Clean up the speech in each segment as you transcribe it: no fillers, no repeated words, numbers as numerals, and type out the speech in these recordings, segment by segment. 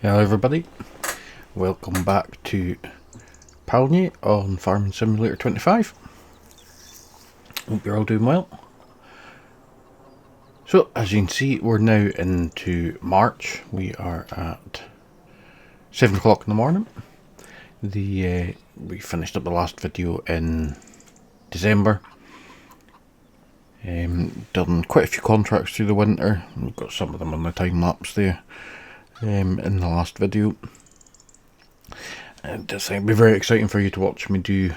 Hello everybody, welcome back to Pallegney on Farming Simulator 25. Hope you're all doing well. So as you can see, we're now into March. We are at 7 o'clock in the morning. We finished up the last video in December. Done quite a few contracts through the winter. We've got some of them on the time lapse there in the last video. And it'll be very exciting for you to watch me do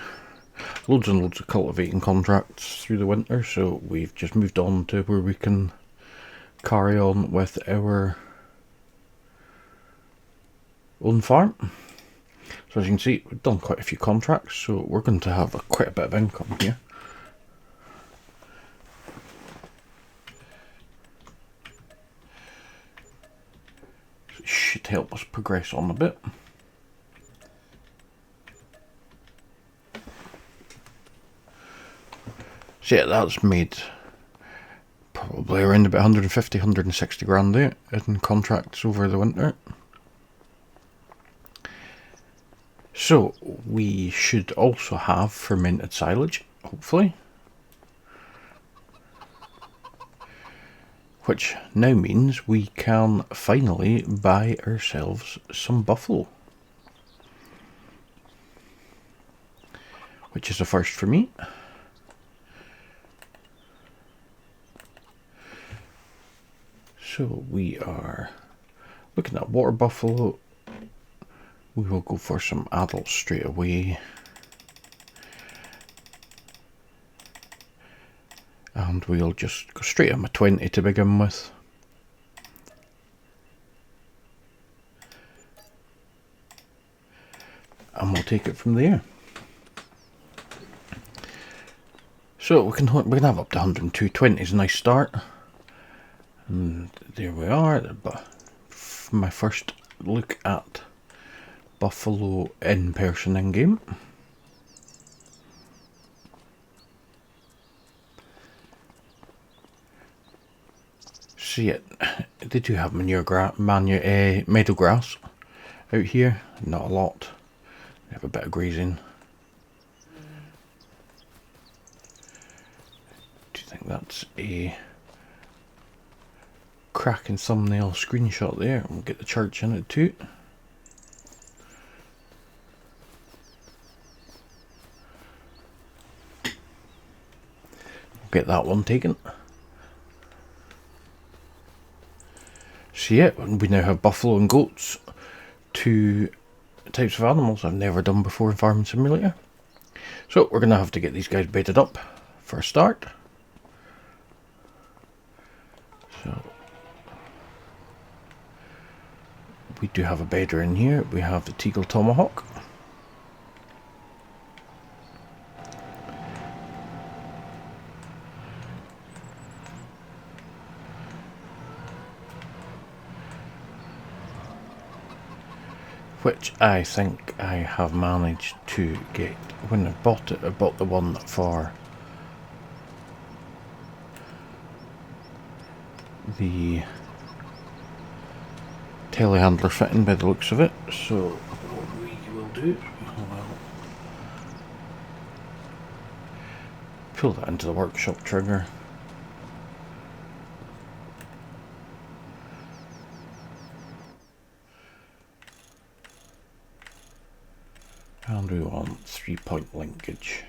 loads and loads of cultivating contracts through the winter. So we've just moved on to where we can carry on with our own farm. So as you can see, we've done quite a few contracts, so we're going to have quite a bit of income here. So it should help us progress on a bit. So yeah, that's made probably around about 150, 160 grand there in contracts over the winter. So we should also have fermented silage, hopefully. Which now means we can finally buy ourselves some buffalo. Which is a first for me. So we are looking at water buffalo. We will go for some adults straight away. And we'll just go straight on my 20 to begin with. And we'll take it from there. So we can have up to 102. 20 is a nice start. And there we are. But my first look at buffalo in person in game. See it. They do have meadow grass out here. Not a lot. They have a bit of grazing. Do you think that's a cracking thumbnail screenshot there? We'll get the church in it too. Get that one taken. So yeah, we now have buffalo and goats, two types of animals I've never done before in Farming Simulator. So we're going to have to get these guys bedded up for a start. So we do have a bedder in here. We have the Teagle Tomahawk. Which I think I have managed to get. When I bought it, I bought the one for the telehandler fitting by the looks of it. So what we will do, we'll pull that into the workshop trigger. And we want 3-point linkage.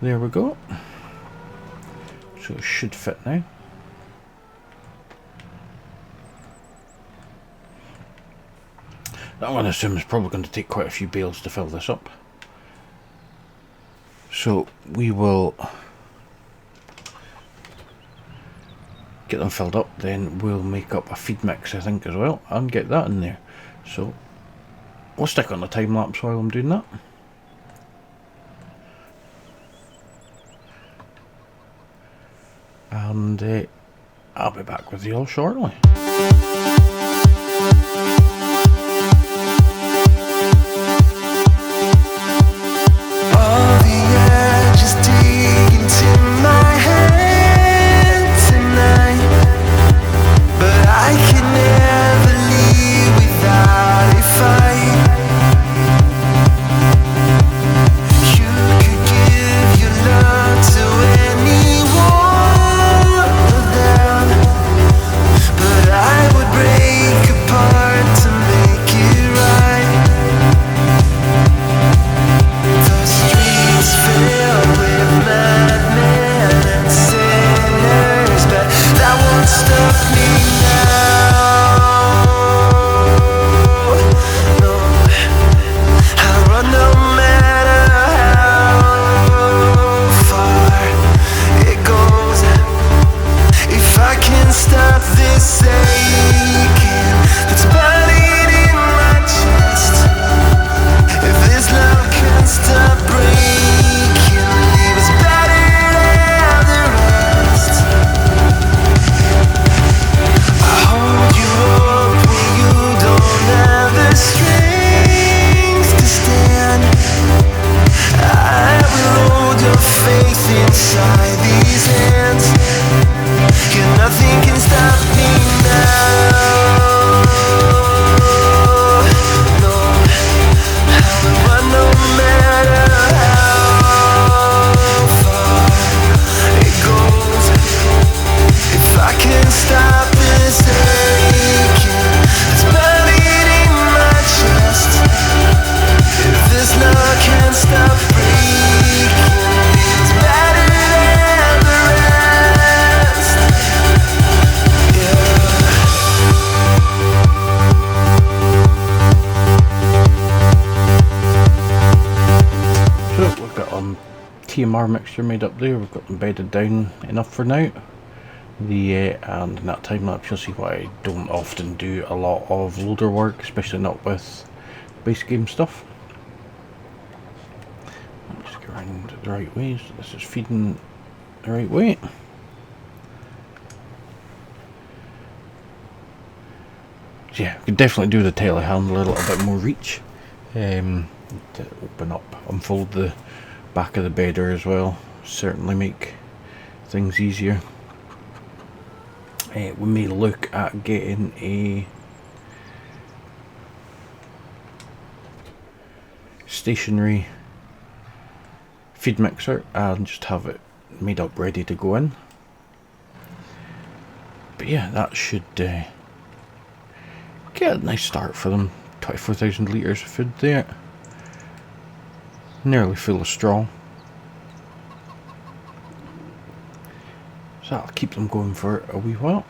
There we go. So it should fit now. I'm going to assume it's probably going to take quite a few bales to fill this up. So we will get them filled up, then we'll make up a feed mix, I think, as well, and get that in there. So we'll stick on the time lapse while I'm doing that. And I'll be back with you all shortly. All the edges dig into my head tonight. can stop this aching that's burning in my chest. If this love can stop breaking, leave us better than the rest. I hold you up when you don't have the strength to stand. I will hold your faith inside these hands. Yeah, nothing can stop me now. No, I will run no matter how far it goes. If I can stop this aching that's burning in my chest. If this love can't stop breaking, it's better than the rest. Yeah. So we've got TMR mixture made up there. We've got them bedded down enough for now. And in that time lapse you'll see why I don't often do a lot of loader work, especially not with base game stuff. Let's go around the right way, so this is feeding the right way. So yeah, we could definitely do the telehandler a little bit more reach, to open up, unfold the back of the bedder as well, certainly make things easier. We may look at getting a stationary feed mixer and just have it made up ready to go in. But yeah, that should get a nice start for them. 24,000 litres of food there, nearly full of straw, so that'll keep them going for a wee while.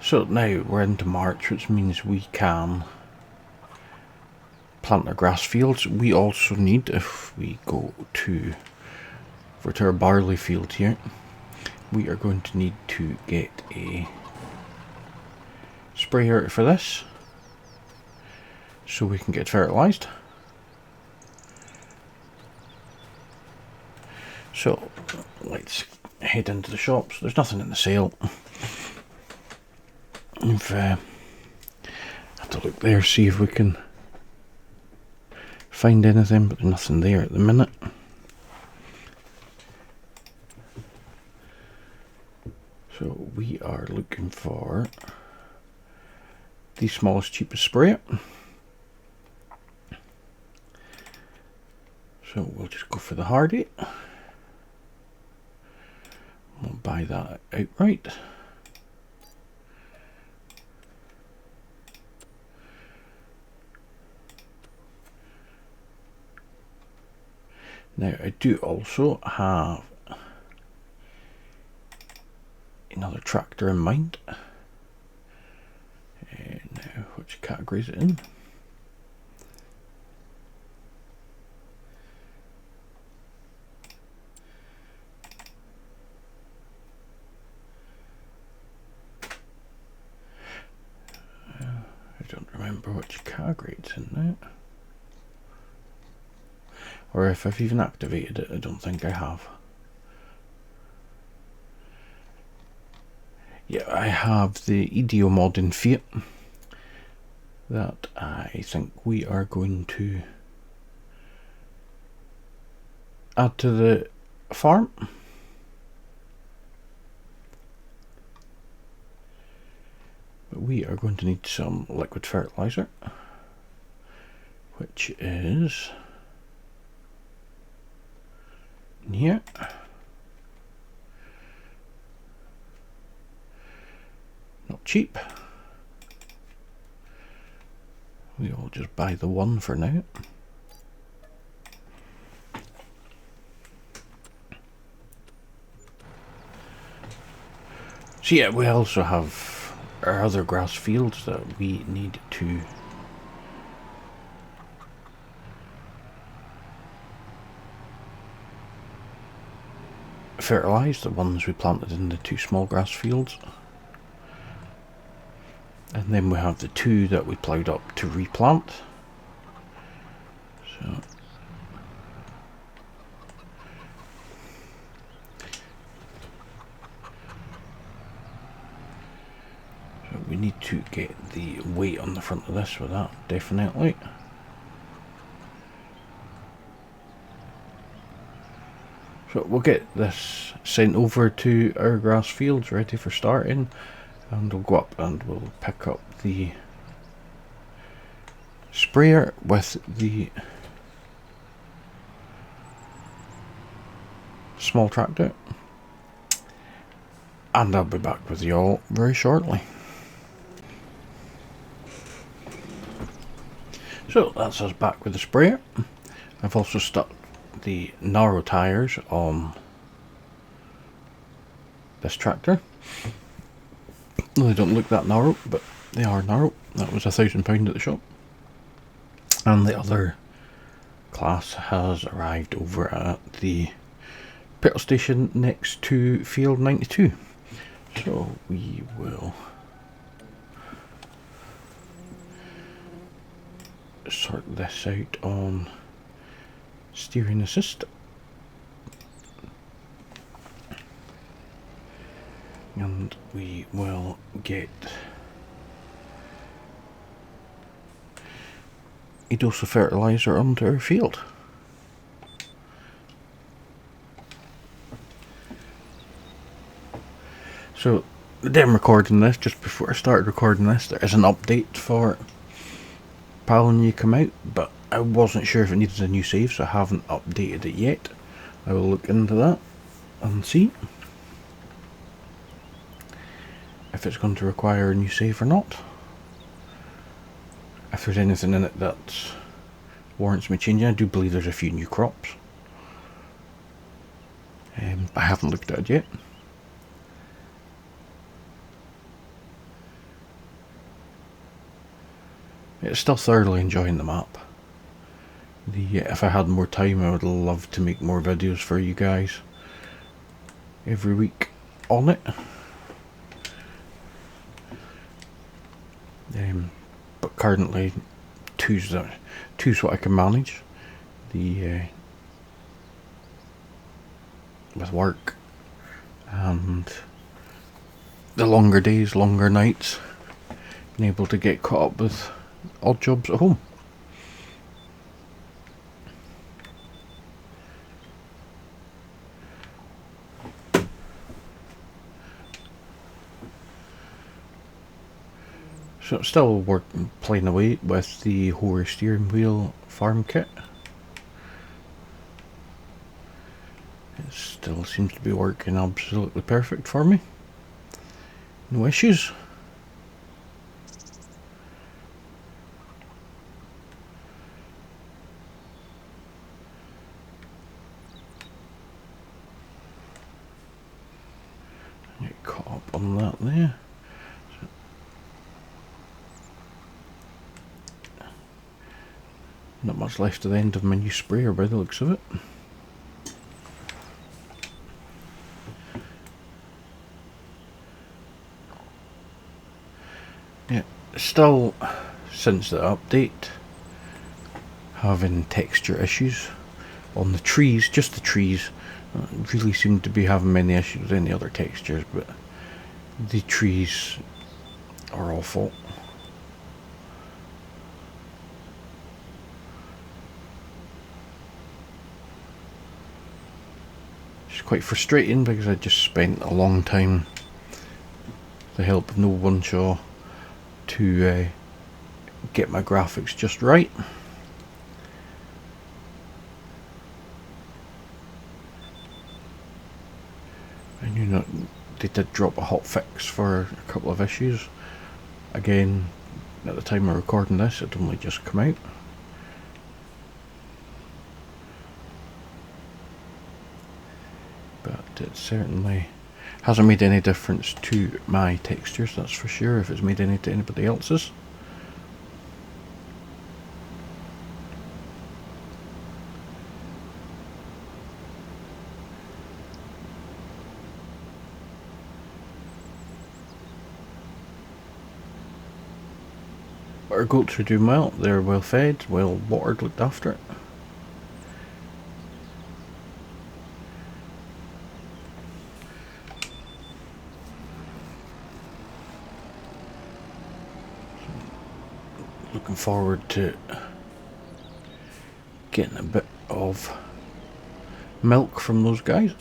So now we're into March, which means we can plant our grass fields. We also need, if we go to our barley field here, we are going to need to get a sprayer for this so we can get fertilised. So let's head into the shops. There's nothing in the sale. We've have to look there, see if we can find anything, but there's nothing there at the minute. So we are looking for the smallest, cheapest sprayer. So we'll just go for the Hardy. We'll buy that outright. Now I do also have another tractor in mind. Now, which category is it in? I don't remember which category it's in now. Or if I've even activated it, I don't think I have. Yeah, I have the EDO mod in Fiat that I think we are going to add to the farm. But we are going to need some liquid fertilizer, which is in here. Not cheap. We'll just buy the one for now. So yeah, we also have our other grass fields that we need to fertilise the ones we planted in the 2 small grass fields. And then we have the 2 that we ploughed up to replant. So we need to get the weight on the front of this with that, definitely. So we'll get this sent over to our grass fields ready for starting, and we'll go up and we'll pick up the sprayer with the small tractor, and I'll be back with you all very shortly. So that's us back with the sprayer. I've also stuck the narrow tyres on this tractor. They don't look that narrow, but they are narrow. That was £1,000 at the shop. And the other class has arrived over at the petrol station next to field 92. So we will sort this out on steering assist, and we will get a dose of fertiliser onto our field. So today I'm recording this, just before I started recording this, there is an update for Pallegney come out, but I wasn't sure if it needed a new save, so I haven't updated it yet. I will look into that and see if it's going to require a new save or not. If there's anything in it that warrants me changing. I do believe there's a few new crops. I haven't looked at it yet. It's still thoroughly enjoying the map. If I had more time, I would love to make more videos for you guys every week on it. But currently, two's what I can manage. With work and the longer days, longer nights, being able to get caught up with odd jobs at home. So I'm still playing away with the Horror steering wheel farm kit. It still seems to be working absolutely perfect for me. No issues. Get caught up on that there. Not much left to the end of my new sprayer by the looks of it. Yeah, still, since the update, having texture issues on the trees, just the trees. Really seem to be having many issues with any other textures, but the trees are awful. It's quite frustrating because I just spent a long time with the help of no one show to get my graphics just right. I knew not they did drop a hot fix for a couple of issues. Again, at the time of recording this, it only just come out. But it certainly hasn't made any difference to my textures, that's for sure, if it's made any to anybody else's. Our goats are doing well. They're well fed, well watered, looked after. Looking forward to getting a bit of milk from those guys.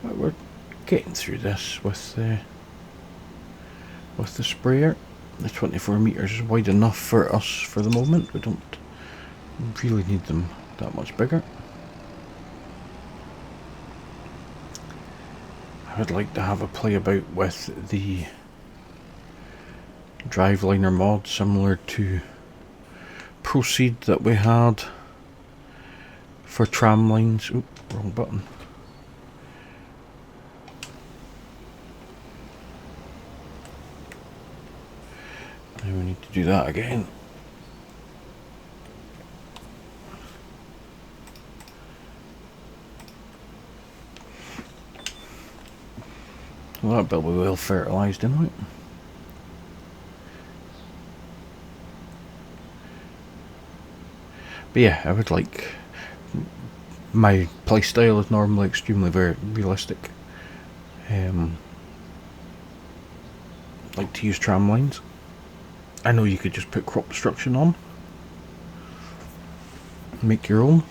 But we're getting through this with the sprayer. The 24 meters is wide enough for us for the moment. We don't really need them that much bigger. I would like to have a play about with the driveliner mod, similar to Proceed that we had for tram lines. Oop, wrong button. Now we need to do that again. Well, that bit will be well fertilised anyway. But yeah, I would like... My playstyle is normally extremely very realistic. Like to use tram lines. I know you could just put crop destruction on. Make your own.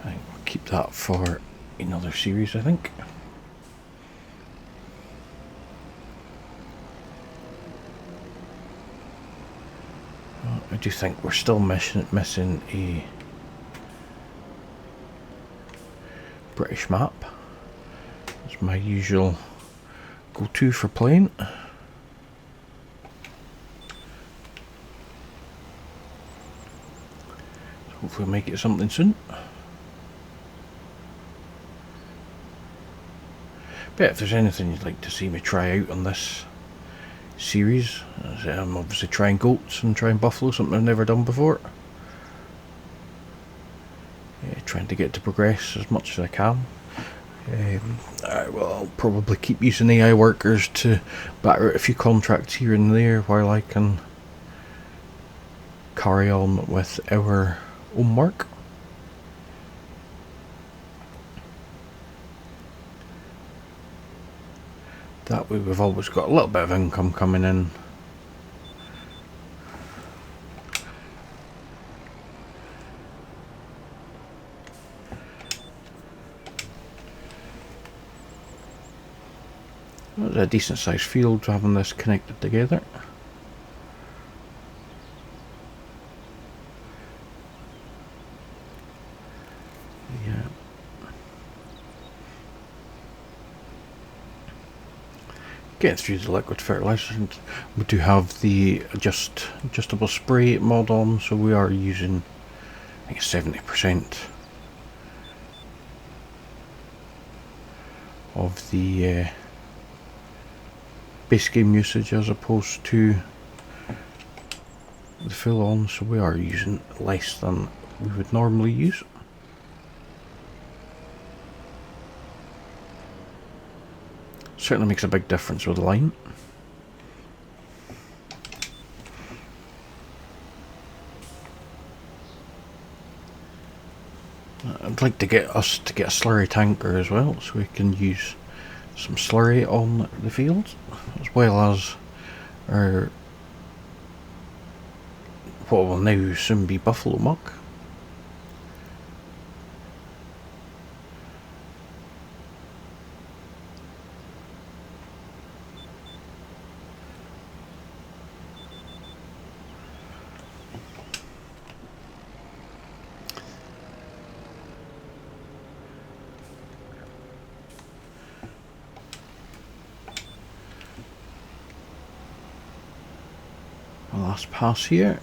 I think we'll keep that for another series, I think. I do think we're still missing a British map. It's my usual go-to for playing. Hopefully we'll make it something soon. But if there's anything you'd like to see me try out on this series, I'm obviously trying goats and trying buffalo, something I've never done before. Trying to get to progress as much as I can. I'll probably keep using AI workers to batter out a few contracts here and there while I can carry on with our own work. That way we've always got a little bit of income coming in. It's a decent sized field having this connected together. Yeah. Getting through the liquid fertilizer. We do have the adjustable spray mod on, so we are using, I think, 70% of the base game usage as opposed to the full on, so we are using less than we would normally use. Certainly makes a big difference with the line. I'd like to get a slurry tanker as well, so we can use some slurry on the fields, as well as our what will now soon be buffalo muck. Last pass here.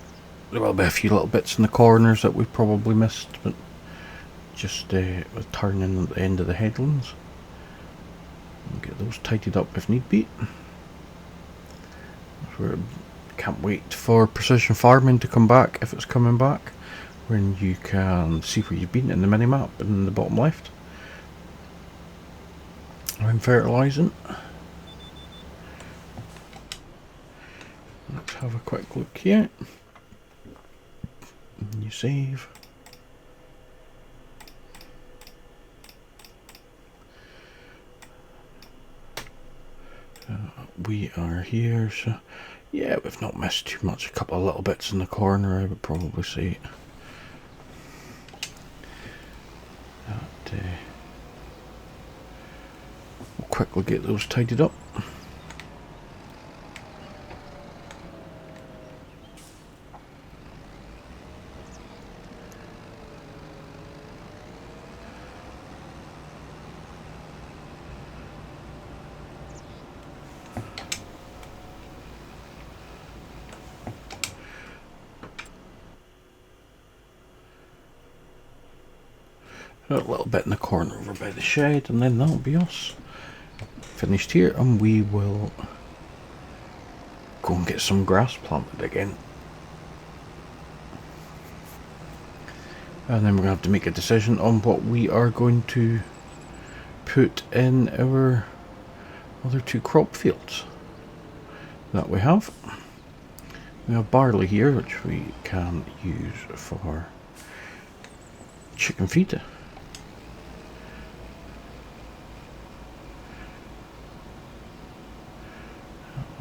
There will be a few little bits in the corners that we probably missed, but just with turning at the end of the headlands. And get those tidied up if need be. Can't wait for precision farming to come back, if it's coming back, when you can see where you've been in the mini-map in the bottom left. I'm fertilising. Let's have a quick look here. You save. We are here, so yeah, we've not missed too much. A couple of little bits in the corner, I would probably say. We'll quickly get those tidied up. A little bit in the corner over by the shed, and then that'll be us finished here, and we will go and get some grass planted again. And then we're going to have to make a decision on what we are going to put in our other two crop fields that we have. We have barley here, which we can use for chicken feed.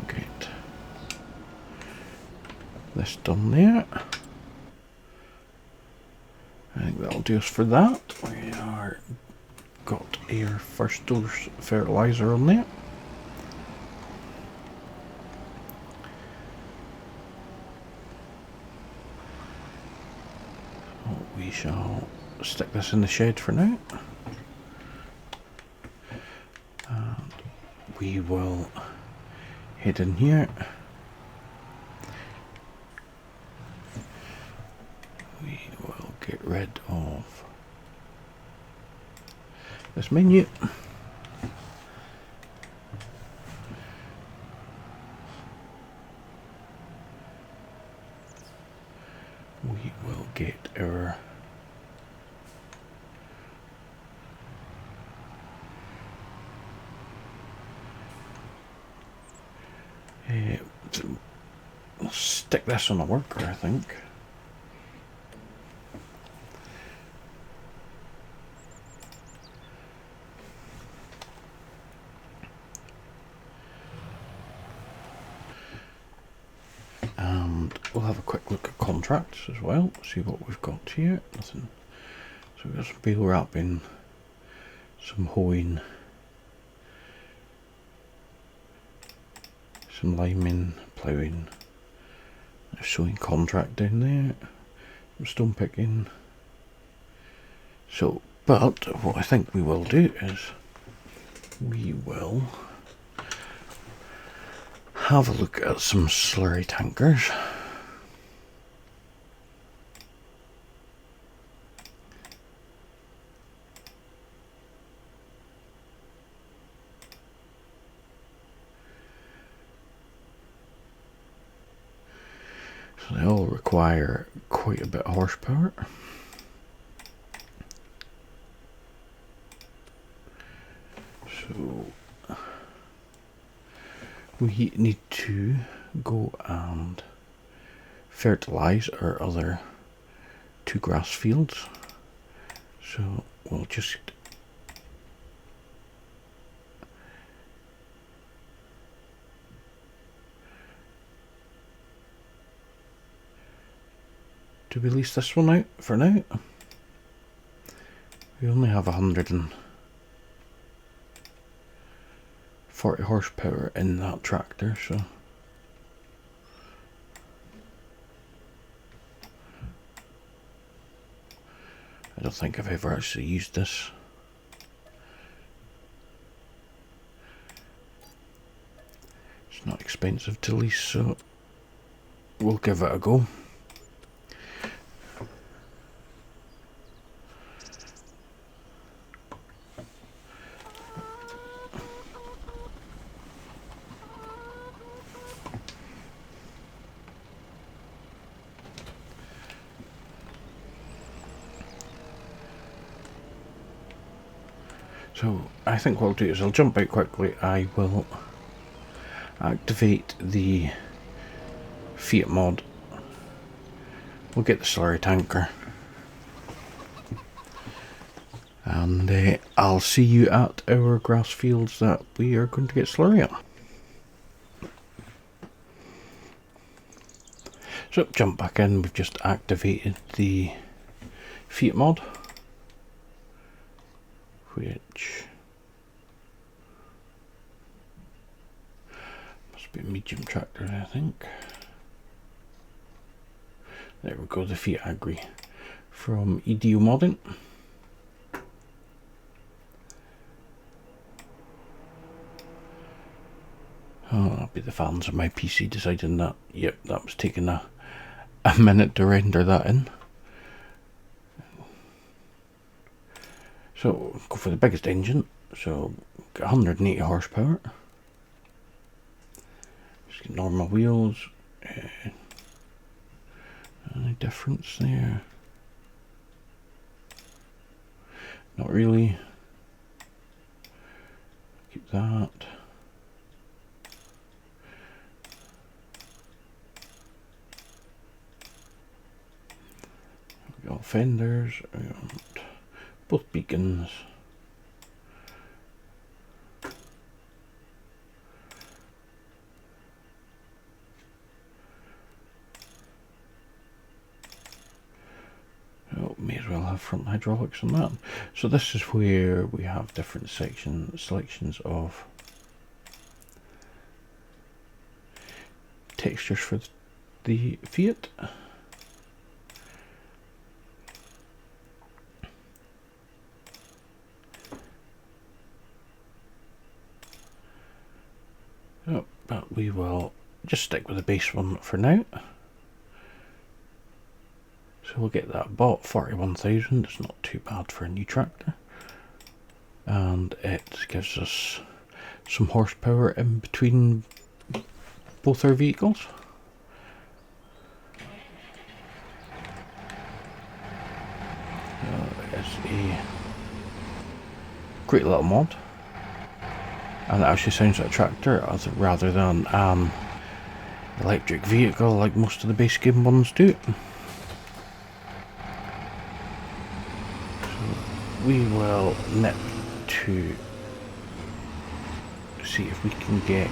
Get this done there. I think that'll do us for that. We are got our first dose fertilizer on there. We shall stick this in the shed for now. And we will head in here. We will get rid of this menu. We will get our we'll stick this on a worker, I think. And we'll have a quick look at contracts as well, see what we've got here. Nothing. So we've got some bale wrapping, some hoeing, some liming, ploughing, a sowing contract down there, some stone picking. So, but what I think we will do is we will have a look at some slurry tankers. So they all require quite a bit of horsepower. So we need to go and fertilise our other two grass fields. So we'll just do we lease this one out for now? We only have 140 horsepower in that tractor, so I don't think I've ever actually used this. It's not expensive to lease, so we'll give it a go. So I think what I'll do is I'll jump out quickly. I will activate the Fiat mod. We'll get the slurry tanker. And I'll see you at our grass fields that we are going to get slurry on. So jump back in, we've just activated the Fiat mod, which must be a medium tractor, I think. There we go, the Fiat Agri from EDO modding. Oh, that'll be the fans of my PC deciding that. Yep, that was taking a minute to render that in. So go for the biggest engine. So got 180 horsepower. Just get normal wheels. Any difference there? Not really. Keep that. We got fenders, and both beacons. Oh, may as well have front hydraulics on that. So this is where we have different selections of textures for the Fiat. Oh, but we will just stick with the base one for now. So we'll get that bought, 41,000. It's not too bad for a new tractor. And it gives us some horsepower in between both our vehicles. It's a great little mod. And it actually sounds like a tractor rather than an electric vehicle like most of the base game ones do. So we will nip to see if we can get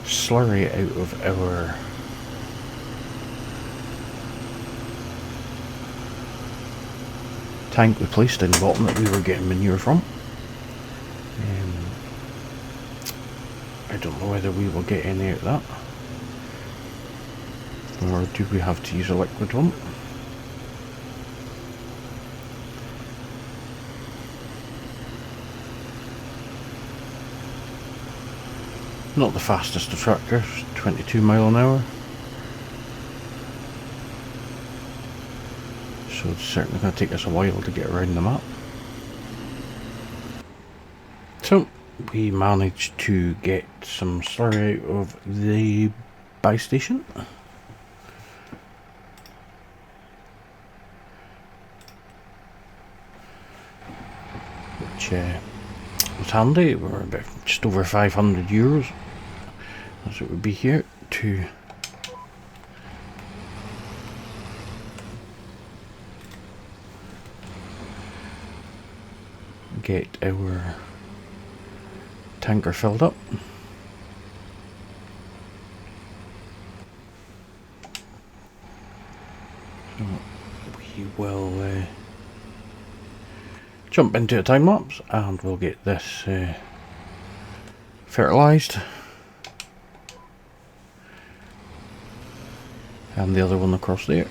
slurry out of our tank we placed in the bottom that we were getting manure from. I don't know whether we will get any of that, or do we have to use a liquid one? Not the fastest of tractors, 22 mile an hour. So it's certainly going to take us a while to get around the map. So we managed to get some slurry out of the buy station. Which was handy. We're about just over 500 euros. That's what would be here to get our tanker filled up. So we will jump into a time lapse and we'll get this fertilised, and the other one across there,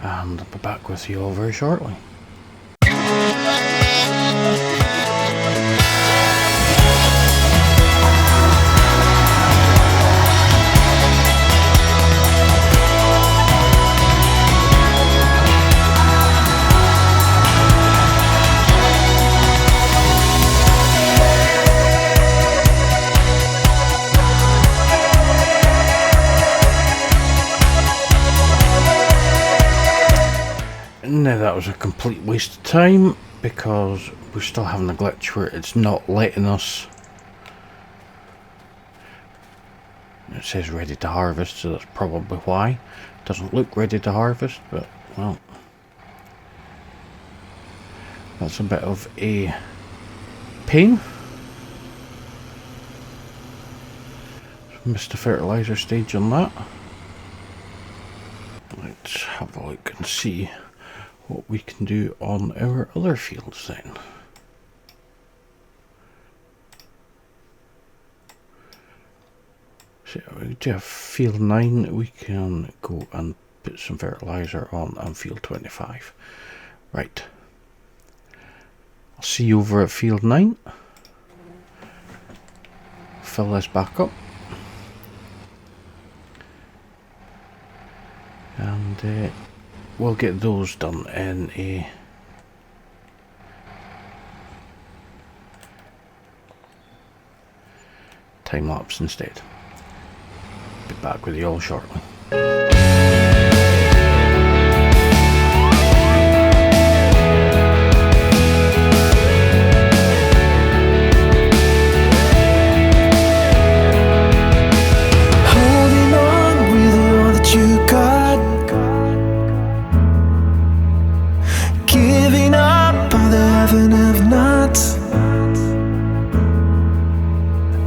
and I'll be back with you all very shortly. Now that was a complete waste of time because we're still having a glitch where it's not letting us. It says ready to harvest, so that's probably why. It doesn't look ready to harvest, but well, that's a bit of a pain. Missed the fertilizer stage on that. Let's have a look and see what we can do on our other fields then. So we do have field 9, we can go and put some fertilizer on field 25. Right. I'll see you over at field 9. Fill this back up. And we'll get those done in a time lapse instead. Be back with you all shortly. Holding on with all that you got, giving up on the heaven of nots.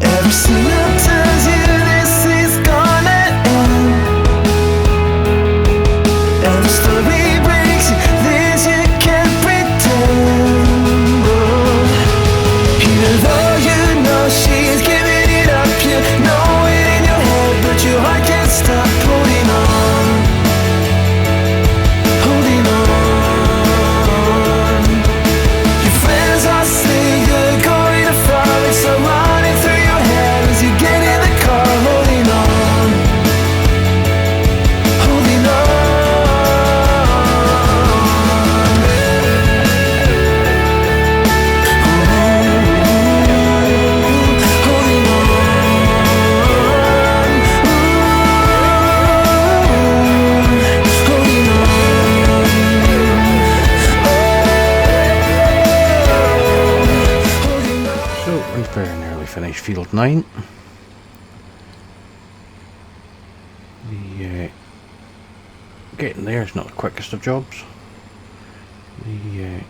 Every single tells you this is gonna end. Every story breaks you, this you can't pretend. Even though you know she's giving it up, you know it in your head, but your heart can't stop holding on. Holding on. Your friends all say you're going to fall, it's so running through your head as you get in the car. Holding on. Holding on. Holding So we've very nearly finished field 9. The getting there is not the quickest of jobs. The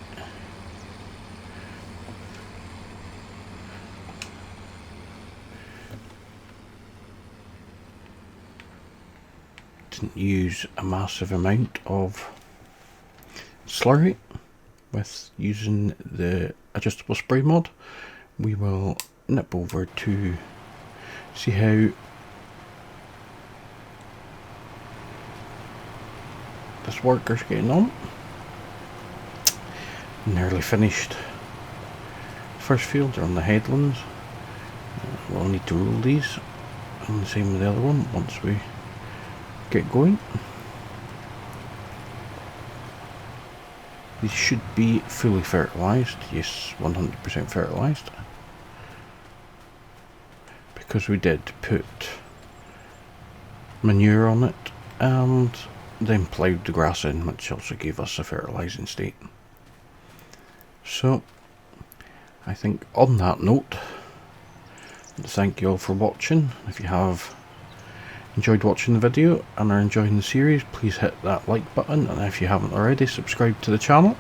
didn't use a massive amount of slurry with using the adjustable spray mod. We will nip over to see how this worker's getting on. Nearly finished first field, they're on the headlands. We'll need to rule these, and the same with the other one once we get going. These should be fully fertilised, yes, 100% fertilised, because we did put manure on it and then ploughed the grass in, which also gave us a fertilising state. So I think on that note, thank you all for watching. If you have enjoyed watching the video and are enjoying the series, please hit that like button, and if you haven't already, subscribe to the channel.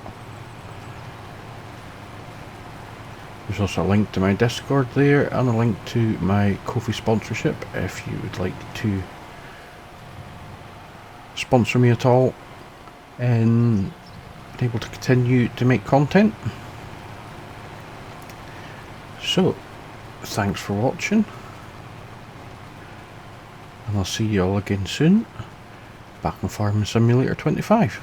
There's also a link to my Discord there and a link to my Ko-fi sponsorship if you would like to sponsor me at all and be able to continue to make content. So thanks for watching, and I'll see you all again soon back on Farming Simulator 25.